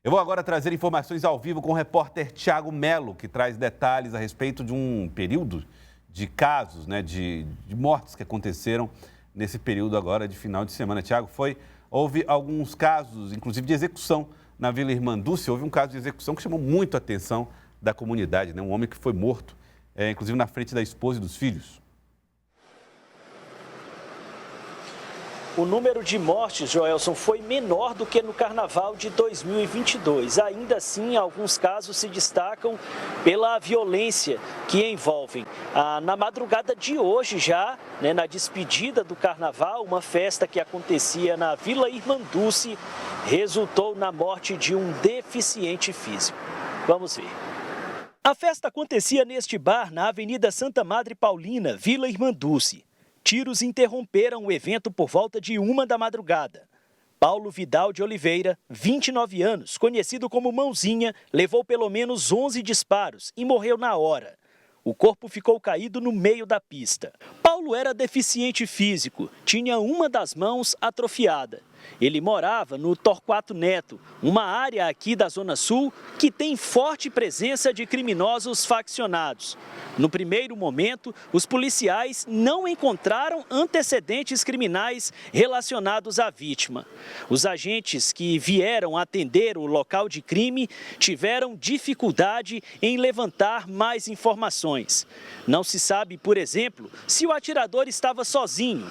Eu vou agora trazer informações ao vivo com o repórter Tiago Melo, que traz detalhes a respeito de um período de casos, de mortes que aconteceram nesse período agora de final de semana. Tiago, houve alguns casos, inclusive de execução na Vila Irmanduce. Houve um caso de execução que chamou muito a atenção da comunidade, um homem que foi morto, inclusive na frente da esposa e dos filhos. O número de mortes, Joelson, foi menor do que no Carnaval de 2022. Ainda assim, alguns casos se destacam pela violência que envolvem. Na madrugada de hoje já, na despedida do Carnaval, uma festa que acontecia na Vila Irmanduce resultou na morte de um deficiente físico. Vamos ver. A festa acontecia neste bar na Avenida Santa Madre Paulina, Vila Irmanduce. Tiros interromperam o evento por volta de 1 da madrugada. Paulo Vidal de Oliveira, 29 anos, conhecido como Mãozinha, levou pelo menos 11 disparos e morreu na hora. O corpo ficou caído no meio da pista. Paulo era deficiente físico, tinha uma das mãos atrofiada. Ele morava no Torquato Neto, uma área aqui da Zona Sul que tem forte presença de criminosos faccionados. No primeiro momento, os policiais não encontraram antecedentes criminais relacionados à vítima. Os agentes que vieram atender o local de crime tiveram dificuldade em levantar mais informações. Não se sabe, por exemplo, se o atirador estava sozinho,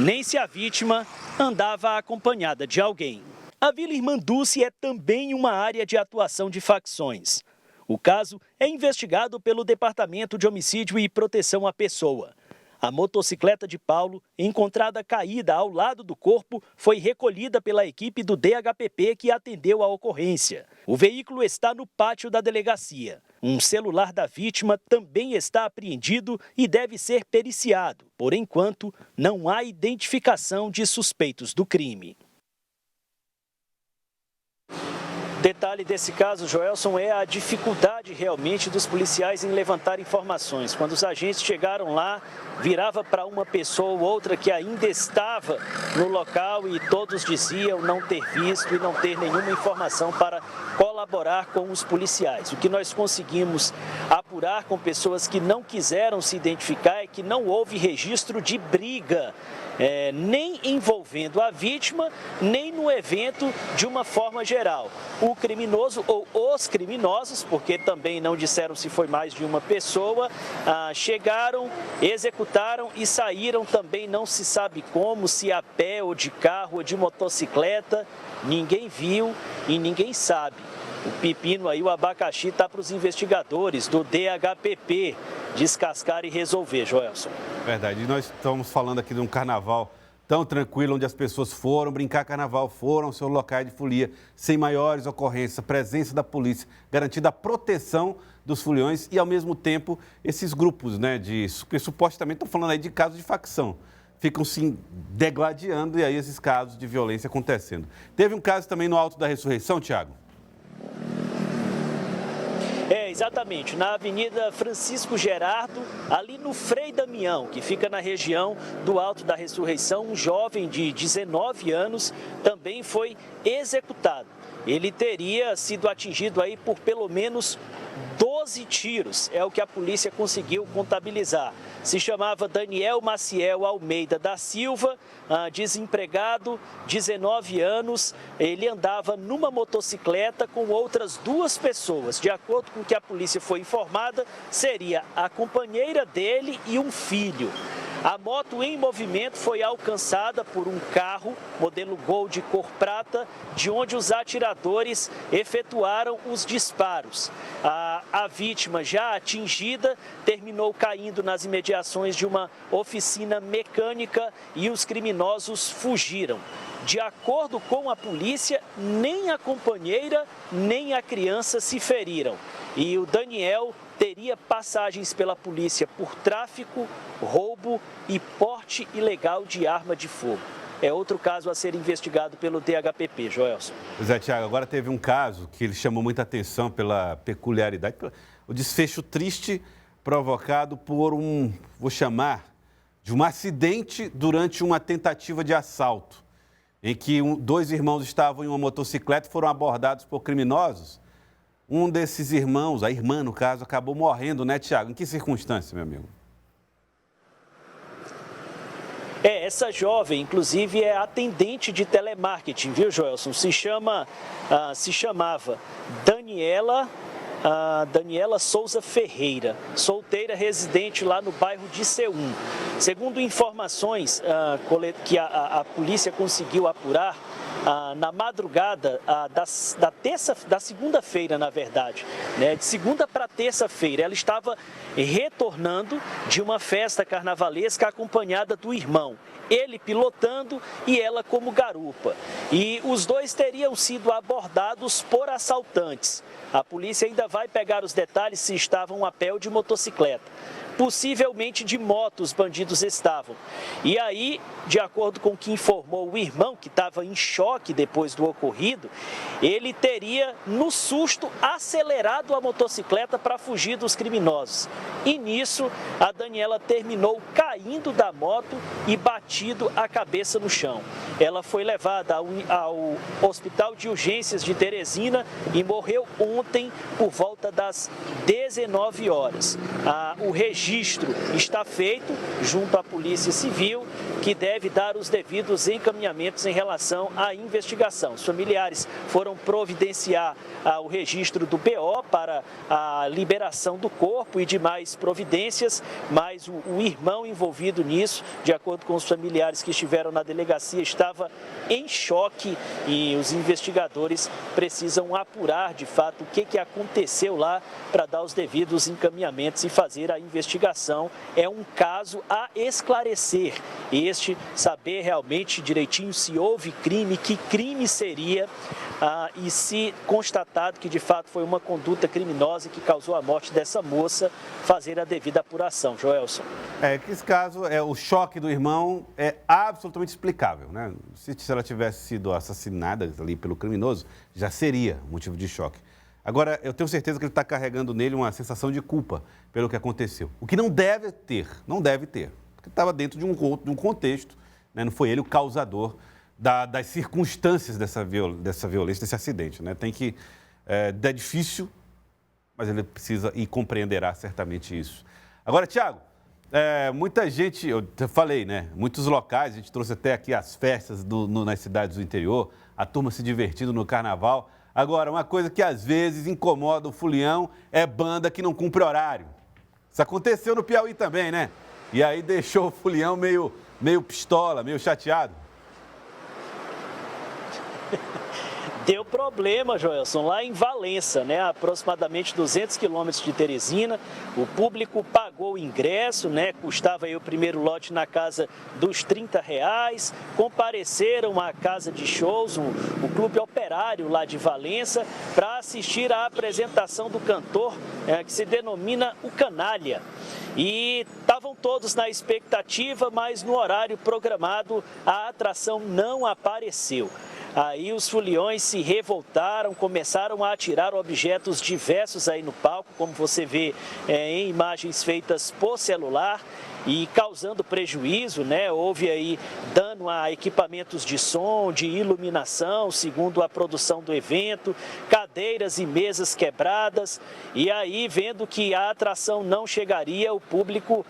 nem se a vítima andava acompanhada de alguém. A Vila Irmanduce é também uma área de atuação de facções. O caso é investigado pelo Departamento de Homicídio e Proteção à Pessoa. A motocicleta de Paulo, encontrada caída ao lado do corpo, foi recolhida pela equipe do DHPP que atendeu a ocorrência. O veículo está no pátio da delegacia. Um celular da vítima também está apreendido e deve ser periciado. Por enquanto, não há identificação de suspeitos do crime. Detalhe desse caso, Joelson, é a dificuldade realmente dos policiais em levantar informações. Quando os agentes chegaram lá, virava para uma pessoa ou outra que ainda estava no local e todos diziam não ter visto e não ter nenhuma informação para colaborar com os policiais. O que nós conseguimos apurar com pessoas que não quiseram se identificar é que não houve registro de briga, nem envolvendo a vítima, nem no evento de uma forma geral. O criminoso ou os criminosos, porque também não disseram se foi mais de uma pessoa, chegaram, executaram e saíram também, não se sabe como, se a pé ou de carro ou de motocicleta, ninguém viu e ninguém sabe. O pepino aí, o abacaxi, está para os investigadores do DHPP descascar e resolver, Joelson. Verdade, e nós estamos falando aqui de um carnaval tão tranquilo, onde as pessoas foram brincar carnaval, foram ao seu local de folia, sem maiores ocorrências, presença da polícia, garantida a proteção dos foliões e, ao mesmo tempo, esses grupos, que supostamente estão falando aí de casos de facção, ficam se degladiando e aí esses casos de violência acontecendo. Teve um caso também no Alto da Ressurreição, Tiago? Exatamente, na Avenida Francisco Gerardo, ali no Frei Damião, que fica na região do Alto da Ressurreição, um jovem de 19 anos também foi executado. Ele teria sido atingido aí por pelo menos 12 tiros, é o que a polícia conseguiu contabilizar. Se chamava Daniel Maciel Almeida da Silva, desempregado, 19 anos. Ele andava numa motocicleta com outras 2 pessoas. De acordo com o que a polícia foi informada, seria a companheira dele e um filho. A moto em movimento foi alcançada por um carro, modelo Gol de cor prata, de onde os atiradores efetuaram os disparos. A vítima, já atingida, terminou caindo nas imediações de uma oficina mecânica e os criminosos fugiram. De acordo com a polícia, nem a companheira nem a criança se feriram. E o Daniel teria passagens pela polícia por tráfico, roubo e porte ilegal de arma de fogo. É outro caso a ser investigado pelo DHPP, Joelson. Zé Tiago, agora teve um caso que ele chamou muita atenção pela peculiaridade, o desfecho triste provocado por vou chamar, de um acidente durante uma tentativa de assalto. em que dois irmãos estavam em uma motocicleta e foram abordados por criminosos. Um desses irmãos, a irmã no caso, acabou morrendo, né, Tiago? Em que circunstância, meu amigo? Essa jovem, inclusive, é atendente de telemarketing, viu, Joelson? Se chamava Daniela Souza Ferreira, solteira, residente lá no bairro de C1. Segundo informações que a polícia conseguiu apurar, na madrugada da segunda-feira, na verdade, né, de segunda para terça-feira, ela estava retornando de uma festa carnavalesca acompanhada do irmão. Ele pilotando e ela como garupa. E os dois teriam sido abordados por assaltantes. A polícia ainda vai pegar os detalhes se estavam a pé ou de motocicleta. Possivelmente de moto os bandidos estavam. E aí, de acordo com o que informou o irmão, que estava em choque depois do ocorrido, ele teria, no susto, acelerado a motocicleta para fugir dos criminosos. E nisso, a Daniela terminou caindo da moto e batido a cabeça no chão. Ela foi levada ao Hospital de Urgências de Teresina e morreu ontem por volta das 19 horas. O registro está feito junto à Polícia Civil, que deve dar os devidos encaminhamentos em relação à investigação. Os familiares foram providenciar o registro do BO para a liberação do corpo e demais providências, mas o irmão envolvido nisso, de acordo com os familiares que estiveram na delegacia, estava em choque e os investigadores precisam apurar de fato o que aconteceu lá para dar os devidos encaminhamentos e fazer a investigação. É um caso a esclarecer, saber realmente direitinho se houve crime, que crime seria, e se constatado que de fato foi uma conduta criminosa que causou a morte dessa moça, fazer a devida apuração. Joelson. Que esse caso, o choque do irmão é absolutamente explicável, né? Se ela tivesse sido assassinada ali pelo criminoso, já seria motivo de choque. Agora, eu tenho certeza que ele está carregando nele uma sensação de culpa pelo que aconteceu. O que não deve ter, porque estava dentro de um contexto, né? Não foi ele o causador das circunstâncias dessa violência, desse acidente, né? É difícil, mas ele precisa e compreenderá certamente isso. Agora, Tiago, muita gente, eu falei, né? Muitos locais, a gente trouxe até aqui as festas nas cidades do interior, a turma se divertindo no carnaval. Agora, uma coisa que às vezes incomoda o fulião é banda que não cumpre horário. Isso aconteceu no Piauí também, né? E aí deixou o fulião meio pistola, meio chateado. Deu problema, Joelson, lá em Valença, né? Aproximadamente 200 quilômetros de Teresina. O público pagou o ingresso, né? Custava aí o primeiro lote na casa dos R$30. Compareceram à casa de shows, o Clube Operário lá de Valença, para assistir à apresentação do cantor, que se denomina o Canalha. E estavam todos na expectativa, mas no horário programado a atração não apareceu. Aí os foliões se revoltaram, começaram a atirar objetos diversos aí no palco, como você vê em imagens feitas por celular, e causando prejuízo, né? Houve aí dano a equipamentos de som, de iluminação, segundo a produção do evento, cadeiras e mesas quebradas. E aí, vendo que a atração não chegaria, o público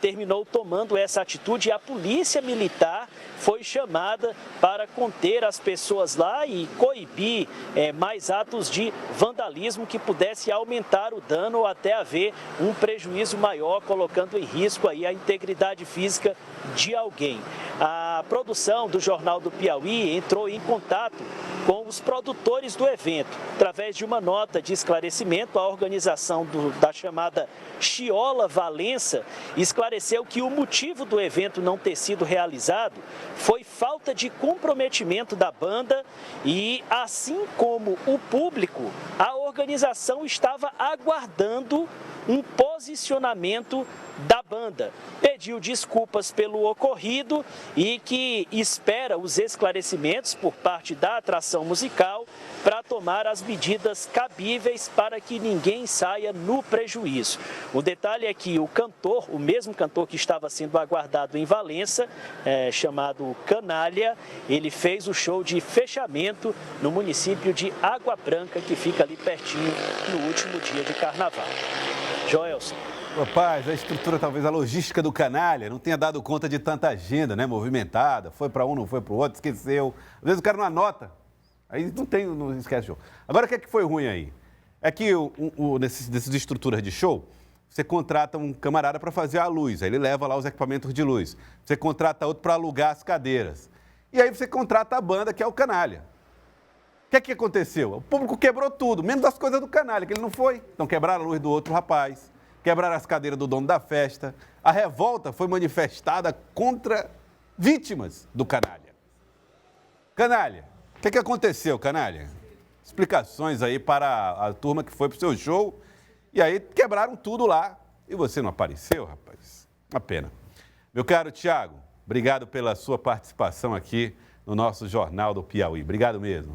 terminou tomando essa atitude e a polícia militar foi chamada para conter as pessoas lá e coibir mais atos de vandalismo que pudesse aumentar o dano ou até haver um prejuízo maior, colocando em risco aí a integridade física de alguém. A produção do Jornal do Piauí entrou em contato com os produtores do evento. Através de uma nota de esclarecimento, a organização da chamada Chiola Valença esclareceu que o motivo do evento não ter sido realizado foi falta de comprometimento da banda e, assim como o público, a organização estava aguardando um posicionamento da banda. Pediu desculpas pelo ocorrido e que espera os esclarecimentos por parte da atração musical para tomar as medidas cabíveis para que ninguém saia no prejuízo. O detalhe é que o cantor, o mesmo cantor que estava sendo aguardado em Valença, chamado Canalha, ele fez o show de fechamento no município de Água Branca, que fica ali pertinho no último dia de carnaval. Joelson. Rapaz, a estrutura, talvez a logística do Canalha não tenha dado conta de tanta agenda, né? Movimentada, foi para um, não foi para o outro, esqueceu. Às vezes o cara não anota, aí não esquece o show. Agora, o que é que foi ruim aí? É que nessas estruturas de show, você contrata um camarada para fazer a luz, aí ele leva lá os equipamentos de luz. Você contrata outro para alugar as cadeiras. E aí você contrata a banda, que é o Canalha. O que é que aconteceu? O público quebrou tudo, menos as coisas do Canalha, que ele não foi. Então quebraram a luz do outro rapaz. Quebraram as cadeiras do dono da festa. A revolta foi manifestada contra vítimas do Canalha. Canalha, o que aconteceu, Canalha? Explicações aí para a turma que foi para o seu show. E aí quebraram tudo lá. E você não apareceu, rapaz? Uma pena. Meu caro Thiago, obrigado pela sua participação aqui no nosso Jornal do Piauí. Obrigado mesmo.